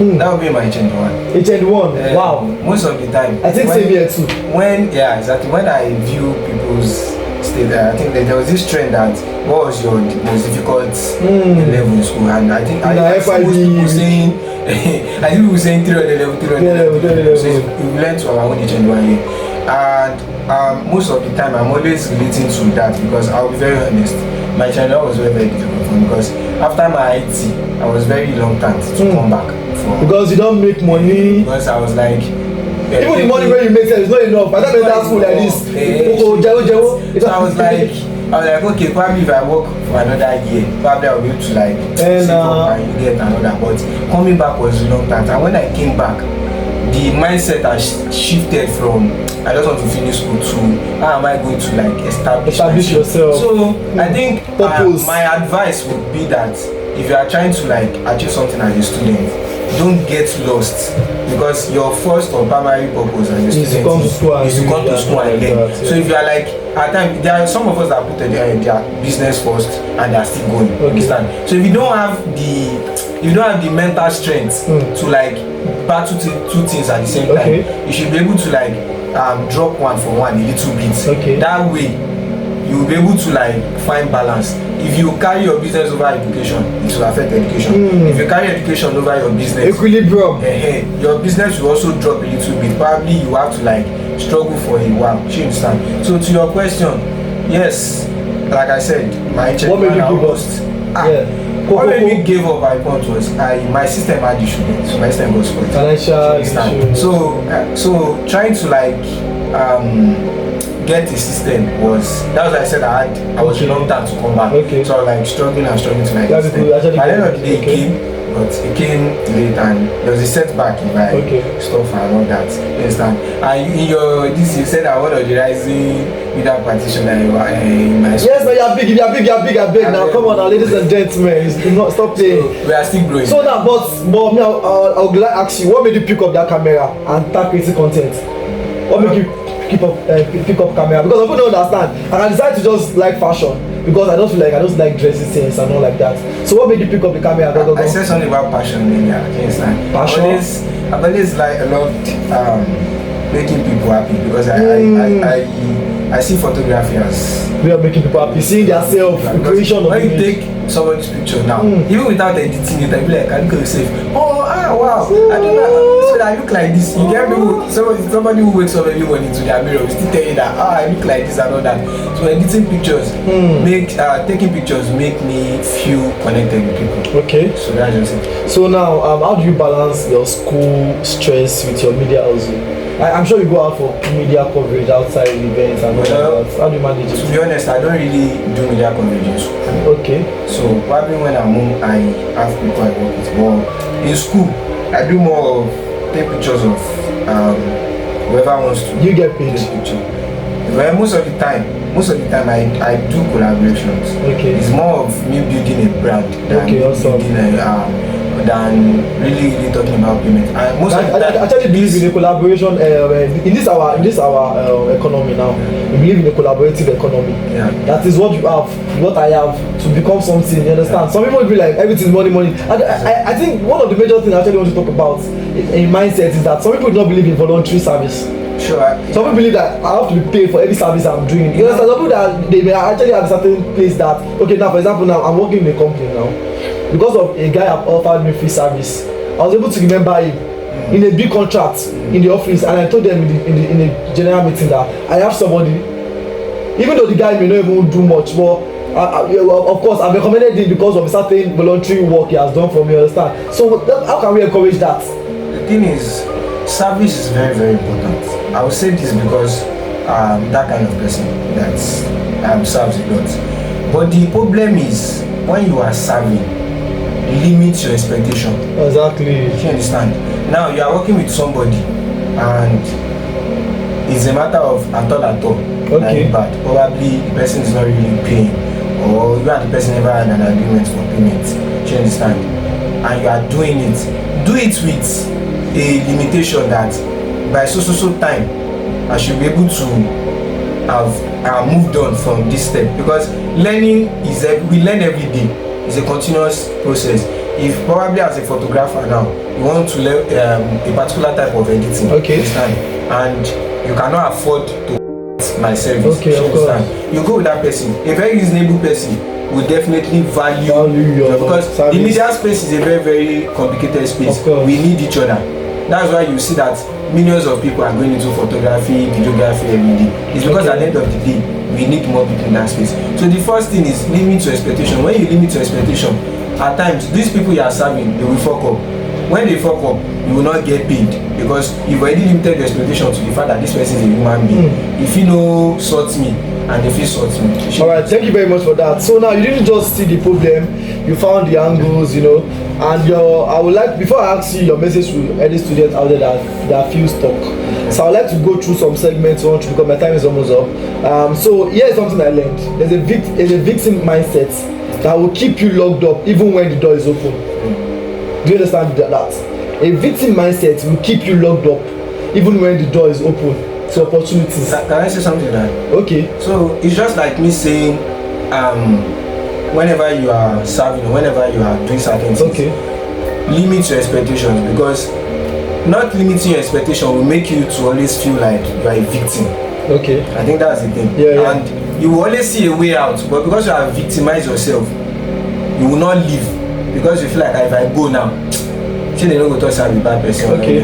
That would be my HN1. HN1, wow. Most of the time. I think same here too. Exactly. When I view people's state, I think that there was this trend that what was your most difficult level in school, and I think I see most people saying I think people saying 300 level. So we learned to our own HN1 here, and most of the time I'm always relating to that because I'll be very honest. My HN1 was very, very difficult for me because after my IT, I was very reluctant to come back. Because you don't make money. Because I was like, even the money when you make is not enough. I don't that school like this. So I was like, okay, probably if I work for another year, probably I'll be able to like save up and get another. But coming back was reluctant, and when I came back, the mindset has shifted from I just want to finish school to how am I going to like establish yourself. So I think my advice would be that if you are trying to like achieve something as a student, don't get lost because your first or primary purpose as a student is to come to school and learn. So if you are like at times there are some of us that put their business first and they are still going. Understand? So if you don't have the mental strength to like battle two things at the same time, you should be able to like drop one for one a little bit. That way you will be able to like find balance. If you carry your business over education, it will affect education. If you carry education over your business, equilibrium, your business will also drop a little bit. Probably you have to like struggle for a while. You understand? So to your question, yes, like I said, my what made you give up? What made me give up at point was my system had issues. So my system got spoiled. Financial issue. So trying to like get the system was why I said I was reluctant to come back. So I was like struggling to like get the system. At the end of the day it came late and there was a setback in my stuff and all that. You understand? And in your you said I was the rising without practitioner in my school. Yes, but you're big now. Come on now, ladies and gentlemen, not stop playing. So we are still growing. So now but me I would like to ask you, what made you pick up that camera and start creating content? What made you pick up camera? Because I don't understand, and I decided to just like fashion because I just like dressing things and all like that. So what made you pick up the camera? I said something about passion earlier. Passion. I've always like a lot making people happy because I see photography as we are making people happy, seeing themselves, the creation of when you take somebody's picture now, even without editing it, I be like, I look at yourself, wow, I don't know, so I look like this. You get people, somebody who wakes up every morning to their mirror will still tell you that I look like this and all that. So editing pictures taking pictures make me feel connected with people. So that's just it. So now how do you balance your school stress with your media also? I'm sure you go out for media coverage outside events and all that. How do you manage it? To be honest, I don't really do media coverage in school. So probably when I'm home, I have people I work with. But in school, I do more of take pictures of whoever wants to. You get paid? Take picture. Well, most of the time I do collaborations. It's more of me building a brand than building than really talking about payment. And most of the time, I actually believe in a collaboration. In this our economy now, we believe in a collaborative economy. That is what you have, what I have to become something. You understand? Some people will be like everything money. And I think one of the major things I actually want to talk about in mindset is that some people do not believe in voluntary service. Some people believe that I have to be paid for every service I'm doing. You understand? Some people that they may actually have a certain place that now for example now I'm working in a company now. Because of a guy have offered me free service, I was able to remember him in a big contract in the office, and I told them in the general meeting that I have somebody, even though the guy may not even do much, but of course I've recommended him because of a certain voluntary work he has done for me. Understand? So how can we encourage that? The thing is, service is very, very important. I will say this because that kind of person that serves a lot. But the problem is when you are serving, limit your expectation. Exactly. You understand? Now you are working with somebody and it's a matter of at all. Like, but probably the person is not really paying, or you and the person never had an agreement for payment. You understand? And you are doing it. Do it with a limitation that by so time I should be able to have moved on from this step, because learning we learn every day. It's a continuous process. if probably as a photographer now, you want to learn a particular type of editing, okay, and you cannot afford to my service, okay, of course, you go with that person. A very reasonable person will definitely value your because service. The media space is a very, very complicated space. We need each other. That's why you see that millions of people are going into photography, videography every day. It's because at the end of the day, we need more people in that space. So the first thing is limit your expectation. When you limit your expectation, at times these people you are serving, they will fuck up. When they fuck up, you will not get paid because you've already limited your expectation to the fact that this person is a human being. If you know sort me and if you sort me. Alright, thank you very much for that. So now you didn't just see the problem, you found the angles, you know, and I would like, before I ask you your message to any students out there that feel stuck, so I would like to go through some segments because my time is almost up. So here's something I learned. There's a victim mindset that will keep you locked up even when the door is open. Do you understand that? A victim mindset will keep you locked up even when the door is open to opportunities. Can I say something like that? Okay. So it's just like me saying, whenever you are serving, whenever you are doing certain things, okay, limit your expectations, because not limiting your expectation will make you to always feel like you are a victim. Okay. I think that's the thing. Yeah. And you will always see a way out, but because you have victimized yourself, you will not leave because you feel like if I go now, they don't go talk to a bad person. Okay.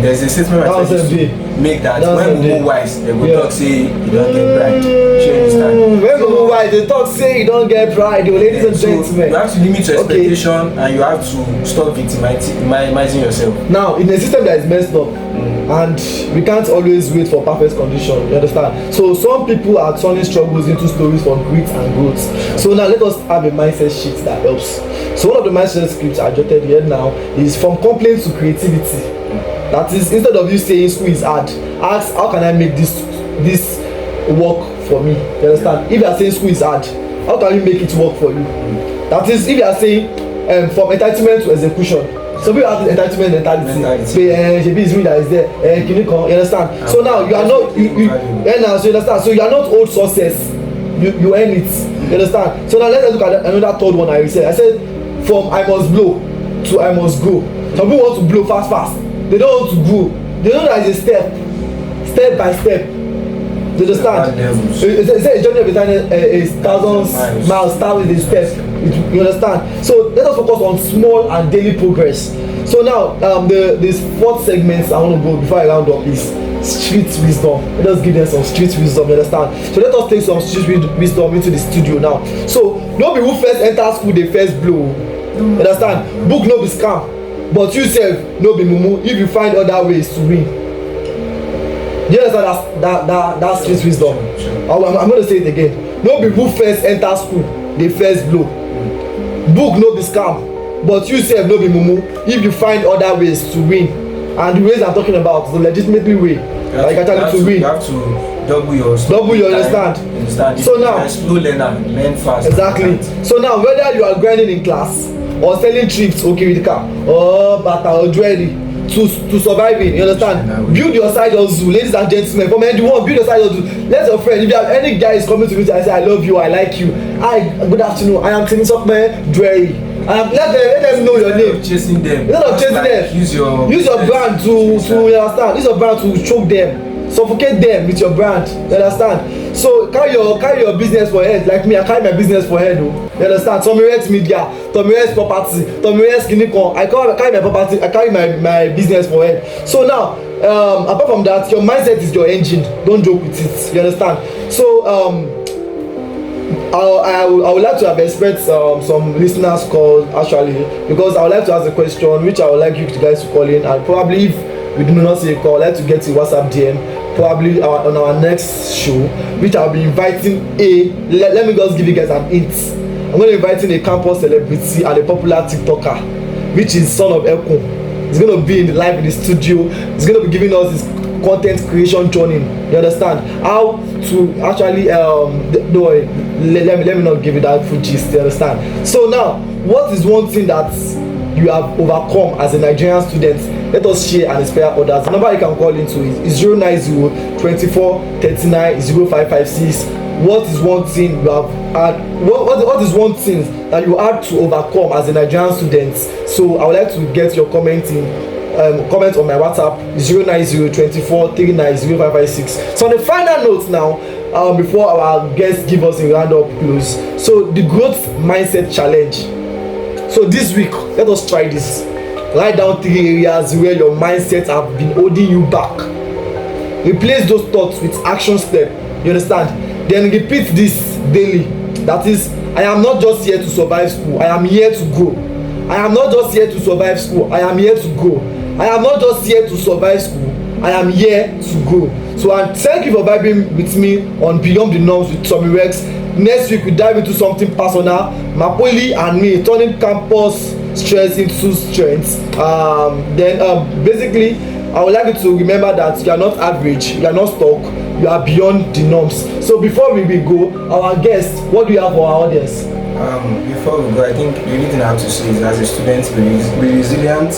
There's a statement I said to make that when we move wise, they will talk say you don't get pride. You understand? When we move wise, they talk say you don't get pride. Ladies and gentlemen, you have to limit your expectation and you have to stop victimizing yourself. Now, in a system that is messed up, and we can't always wait for perfect condition, you understand? So some people are turning struggles into stories for grit and growth. So now let us have a mindset shift that helps. So one of the mindset scripts I jotted here now is from complaint to creativity. That is, instead of you saying school is hard, ask how can I make this work for me? You understand? If you are saying school is hard, how can you make it work for you? That is, if you are saying from entitlement to execution. Some people have the entitlement mentality. Shebi is me that is there. You understand? So now you are not so you understand. So you are not old success. You earn it. You understand? So now let's look at another third one I said. I said from I must blow to I must go. Some people want to blow fast. They don't want to go. They know that it's a step by step. You understand? It's a journey of a 1,000 miles start with a step. You understand? So let us focus on small and daily progress. So now this fourth segment I want to go before I round up is street wisdom. Let us give them some street wisdom. You understand? So let us take some street wisdom into the studio now. So no be who first enter school they first blow. You understand? Book no be scam, but you sef no be mumu if you find other ways to win. Do you understand that street wisdom? I'm going to say it again. No be who first enter school they first blow. Book no be scam, but you sef no be mumu if you find other ways to win. And the ways I'm talking about is the legitimately way like actually to win. You have to double your understand. So now slow learner, learn fast. Exactly. So now whether you are grinding in class or selling trips okirika or bata or jewelry to surviving, you understand? Build your side hustle, ladies and gentlemen. From anyone, build your side hustle. Let your friend, if you have any guys coming to me and say I love you, I like you, good afternoon, I am Tinisokme Jewelry. Let them know your name. Chasing them. Instead of chasing them, use your brand to you understand. Use your brand to choke them, suffocate them with your brand. You understand? So carry your business for head. Like me, I carry my business for head. You understand? Tommyrex media, Tommyrex property, Tommyrex Kinikon. I carry my property. I carry my business for head. So now, apart from that, your mindset is your engine. Don't joke with it. You understand? So I would like to have expect some listeners call actually, because I would like to ask a question which I would like you guys to call in, and probably if we do not see a call, I'd like to get a WhatsApp DM probably on our next show, which I'll be inviting let me just give you guys an hint. I'm going to be inviting a campus celebrity and a popular TikToker, which is son of Elko. He's going to be live in the studio. He's going to be giving us his content creation journey. You understand how to actually let me not give you that full gist. You understand? So now, what is one thing that you have overcome as a Nigerian student? Let us share and inspire others. The number you can call into is 090 24 39 0556. what is one thing you have had, what is one thing that you had to overcome as a Nigerian student? So I would like to get your comment on my WhatsApp 09024390556. So on the final note now, before our guests give us a round up close, so the growth mindset challenge. So this week, let us try this. Write down 3 areas where your mindset have been holding you back. Replace those thoughts with action step. You understand? Then repeat this daily. That is, I am not just here to survive school, I am here to grow. I am not just here to survive school, I am here to grow. I am not just here to survive school, I am here to grow. So and thank you for vibing with me on Beyond the Norms with Tommyrex. Next week we dive into something personal, Mapoly and me turning campus stress into strength. Basically I would like you to remember that you are not average, you are not stuck, you are beyond the norms. So before we go, our guest, what do you have for our audience? Before we go, I think the only thing I have to say is, as a student, be resilient,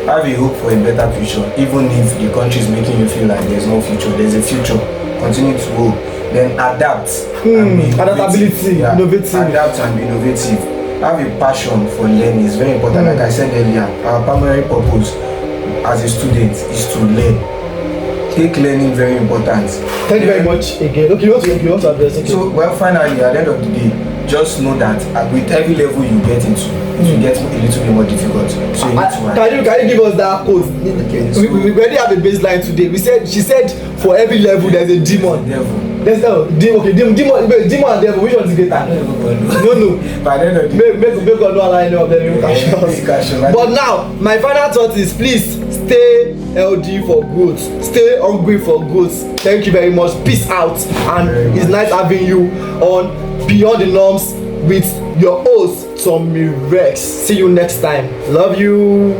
have a hope for a better future. Even if the country is making you feel like there's no future, there's a future. Continue to hope. Then adapt. Adaptability, innovative. Adapt and be innovative. Have a passion for learning. It's very important. Like I said earlier, our primary purpose as a student is to learn. Take learning very important. Thank you very much again. Okay, you want to address it? So, well, finally, at the end of the day, just know that with every level you get into, it will get a little bit more difficult. So you need to. Can you give us that quote? Okay, so we already have a baseline today. She said for every level there's a demon. Let's go. Demon and devil. Which one is greater? No. But then make God know line of them. But now, my final thought is, please stay healthy for growth. Stay hungry for growth. Thank you very much. Peace out. And it's nice having you on Beyond the Norms with your host Tommyrex. See you next time. Love you.